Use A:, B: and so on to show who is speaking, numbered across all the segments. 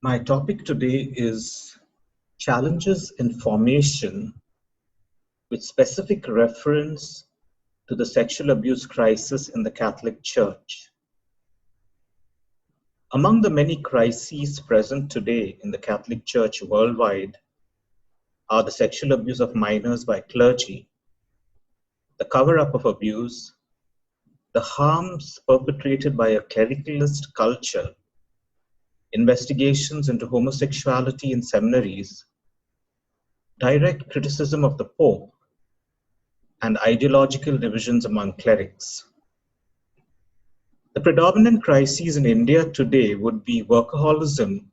A: My topic today is challenges in formation with specific reference to the sexual abuse crisis in the Catholic Church. Among the many crises present today in the Catholic Church worldwide are the sexual abuse of minors by clergy, the cover-up of abuse, the harms perpetrated by a clericalist culture, investigations into homosexuality in seminaries, direct criticism of the Pope, and ideological divisions among clerics. The predominant crises in India today would be workaholism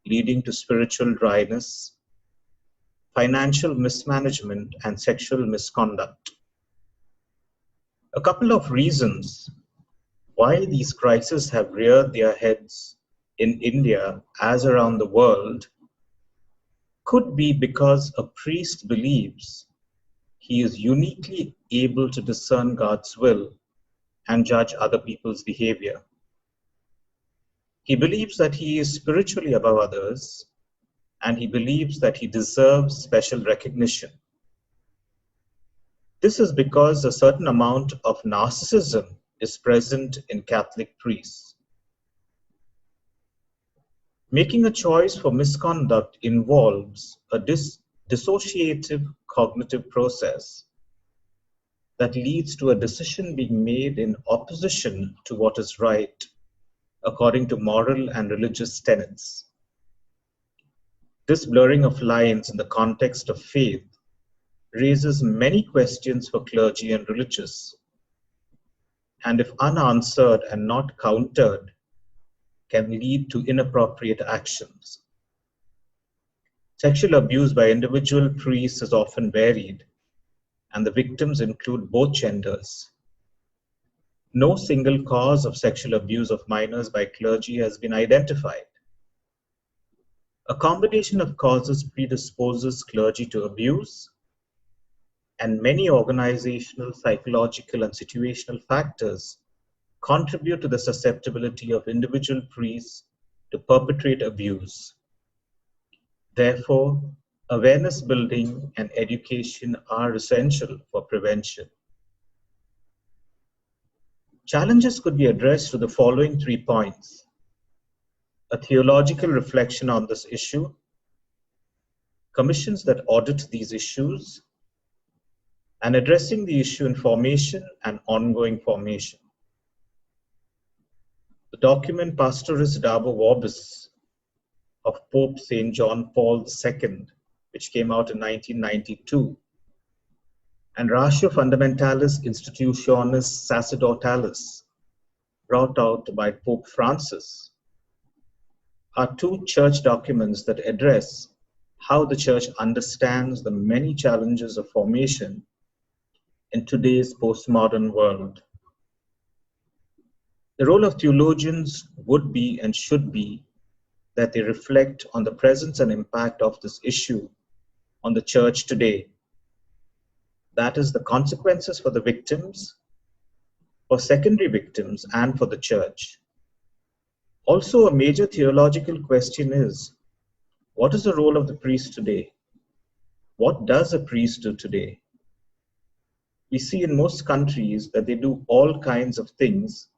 A: leading to spiritual dryness, financial mismanagement, and sexual misconduct. A couple of reasons why these crises have reared their heads in India as around the world could be because a priest believes he is uniquely able to discern God's will and judge other people's behavior. He believes that he is spiritually above others, and he believes that he deserves special recognition. This is because a certain amount of narcissism is present in Catholic priests. Making a choice for misconduct involves a dissociative cognitive process that leads to a decision being made in opposition to what is right, according to moral and religious tenets. This blurring of lines in the context of faith raises many questions for clergy and religious, and if unanswered and not countered, can lead to inappropriate actions. Sexual abuse by individual priests is often varied, and the victims include both genders. No single cause of sexual abuse of minors by clergy has been identified. A combination of causes predisposes clergy to abuse, and many organizational, psychological, and situational factors contribute to the susceptibility of individual priests to perpetrate abuse. Therefore, awareness building and education are essential for prevention. Challenges could be addressed through the following 3 points: a theological reflection on this issue, commissions that audit these issues, and addressing the issue in formation and ongoing formation. The document Pastoris Dabo Vobis of Pope St. John Paul II, which came out in 1992, and Ratio Fundamentalis Institutionis Sacerdotalis, brought out by Pope Francis, are 2 church documents that address how the church understands the many challenges of formation in today's postmodern world. The role of theologians would be and should be that they reflect on the presence and impact of this issue on the church today. That is, the consequences for the victims, for secondary victims, and for the church. Also, a major theological question is, what is the role of the priest today? What does a priest do today? We see in most countries that they do all kinds of things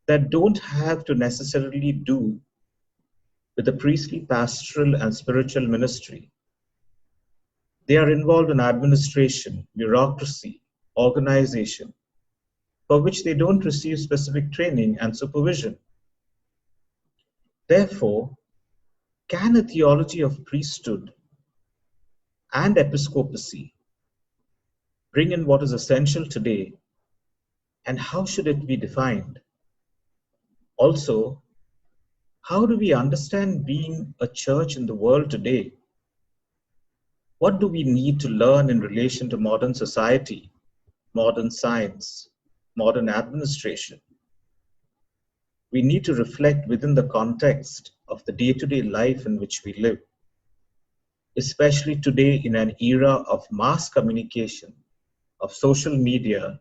A: that don't have to necessarily do with the priestly pastoral and spiritual ministry. They are involved in administration, bureaucracy, organization, for which they don't receive specific training and supervision. Therefore, can a theology of priesthood and episcopacy bring in what is essential today, and how should it be defined? Also, how do we understand being a church in the world today? What do we need to learn in relation to modern society, modern science, modern administration? We need to reflect within the context of the day-to-day life in which we live, especially today in an era of mass communication, of social media,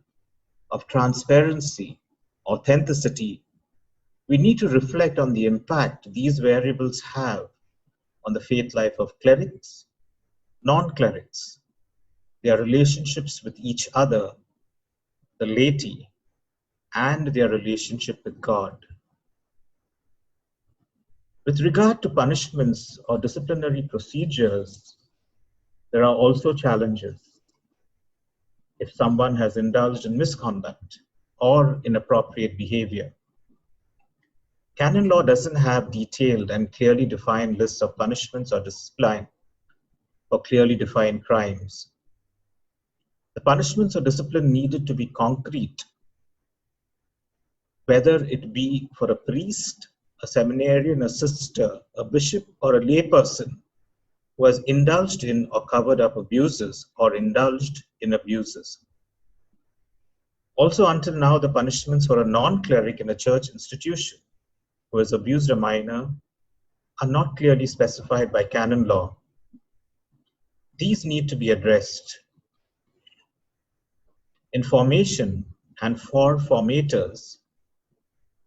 A: of transparency, authenticity. we need to reflect on the impact these variables have on the faith life of clerics, non-clerics, their relationships with each other, the laity, and their relationship with God. With regard to punishments or disciplinary procedures, there are also challenges. If someone has indulged in misconduct or inappropriate behavior, canon law doesn't have detailed and clearly defined lists of punishments or discipline for clearly defined crimes. The punishments or discipline needed to be concrete, whether it be for a priest, a seminarian, a sister, a bishop, or a layperson who has indulged in or covered up abuses or indulged in abuses. Also, until now, the punishments for a non-cleric in a church institution who has abused a minor are not clearly specified by canon law. These need to be addressed. In formation and for formators,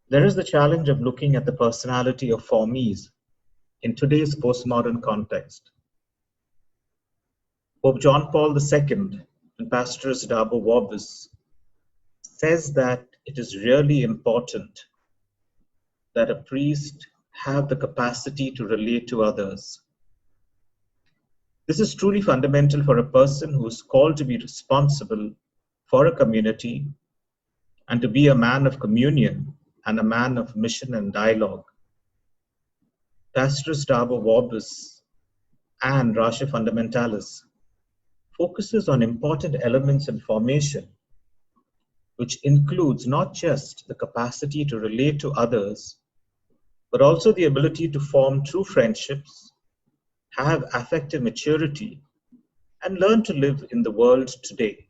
A: there is the challenge of looking at the personality of formees in today's postmodern context. Pope John Paul II, in Pastoris Dabo Vobis, says that it is really important that a priest have the capacity to relate to others. This is truly fundamental for a person who is called to be responsible for a community and to be a man of communion and a man of mission and dialogue. Pastoris Dabo Vobis and Ratio Fundamentalis focuses on important elements in formation, which includes not just the capacity to relate to others, but also the ability to form true friendships, have affective maturity, and learn to live in the world today.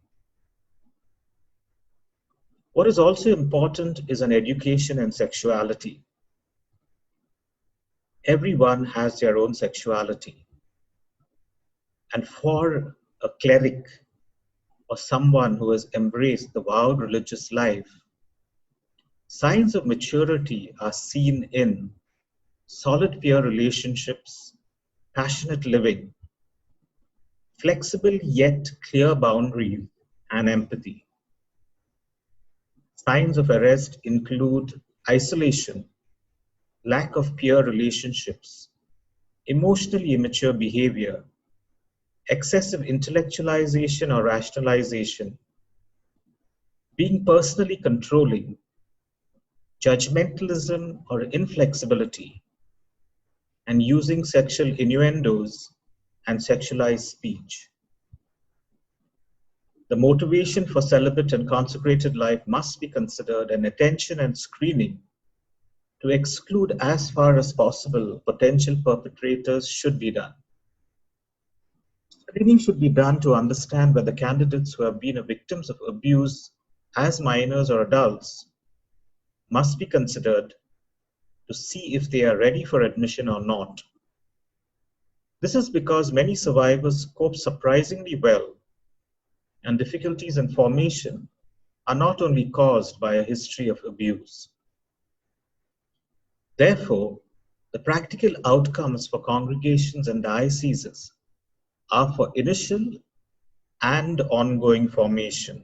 A: What is also important is an education in sexuality. Everyone has their own sexuality. And for a cleric or someone who has embraced the vowed religious life, signs of maturity are seen in solid peer relationships, passionate living, flexible yet clear boundaries, and empathy. Signs of arrest include isolation, lack of peer relationships, emotionally immature behavior, excessive intellectualization or rationalization, being personally controlling, judgmentalism or inflexibility, and using sexual innuendos and sexualized speech. The motivation for celibate and consecrated life must be considered, and attention and screening to exclude as far as possible potential perpetrators should be done. Screening should be done to understand whether candidates who have been victims of abuse as minors or adults must be considered to see if they are ready for admission or not. This is because many survivors cope surprisingly well, and difficulties in formation are not only caused by a history of abuse. Therefore, the practical outcomes for congregations and dioceses are for initial and ongoing formation.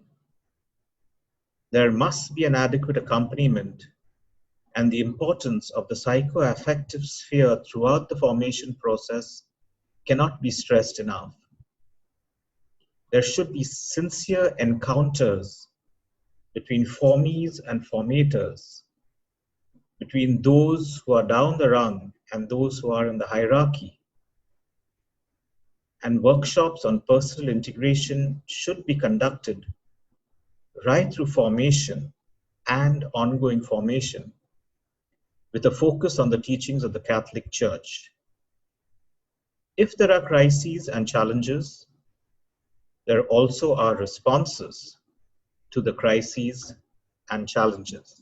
A: There must be an adequate accompaniment, and the importance of the psychoaffective sphere throughout the formation process cannot be stressed enough. There should be sincere encounters between formees and formators, between those who are down the rung and those who are in the hierarchy. And workshops on personal integration should be conducted right through formation and ongoing formation, with a focus on the teachings of the Catholic Church. If there are crises and challenges, there also are responses to the crises and challenges.